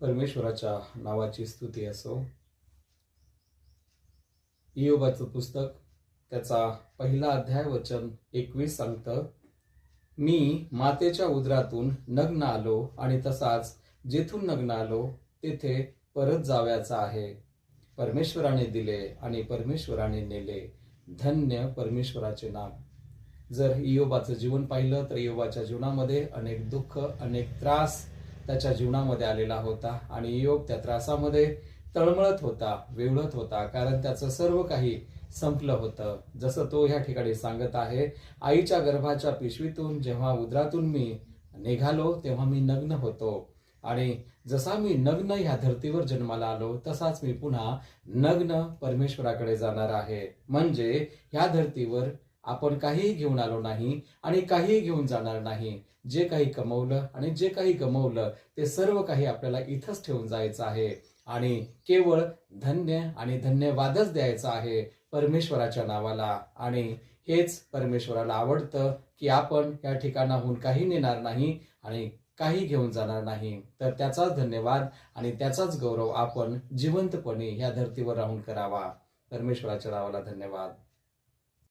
परमेश्वराच्या नावाची स्तुती असो। इयोबाचं पुस्तक त्याचा पहिला अध्याय वचन 21 सांगतं, मी मातेच्या उदरातून नग्न आलो आणि तसाच जेथून नग्न आलो तेथे परत जावयाचा आहे। परमेश्वराने दिले आणि परमेश्वराने नेले, धन्य परमेश्वराचे नाम। जर इयोबाचं जीवन पाहिलं तर इयोबाच्या जीवनामध्ये अनेक दुःख, अनेक त्रास त्याच्या जीवनामध्ये आलेला होता आणि इयोब त्या त्रासामध्ये तळमळत होता, वेवळत होता, कारण त्याचं सर्व काही संपलं होतं। जसं तो ह्या ठिकाणी सांगत आहे, आईच्या गर्भाच्या पिशवीतून जेव्हा उदरातून मी निघालो तेव्हा मी नग्न होतो आणि जसा मी नग्न ह्या धर्तीवर जन्माला आलो तसाच मी पुन्हा नग्न परमेश्वराकडे जाणार आहे। म्हणजे ह्या धर्तीवर आपण काहीही घेऊन आलो नाही आणि काहीही घेऊन जाणार नाही। जे काही कमवलं आणि जे काही गमवलं ते सर्व काही आपल्याला इथंच ठेवून जायचं आहे आणि केवळ धन्य आणि धन्यवादच द्यायचा आहे परमेश्वराच्या नावाला। आणि हेच परमेश्वराला आवडतं की आपण या ठिकाणाहून काही नेणार नाही आणि काही घेऊन जाणार नाही, तर त्याचाच धन्यवाद आणि त्याचाच गौरव आपण जिवंतपणे ह्या धर्तीवर राहून करावा। परमेश्वराच्या नावाला धन्यवाद।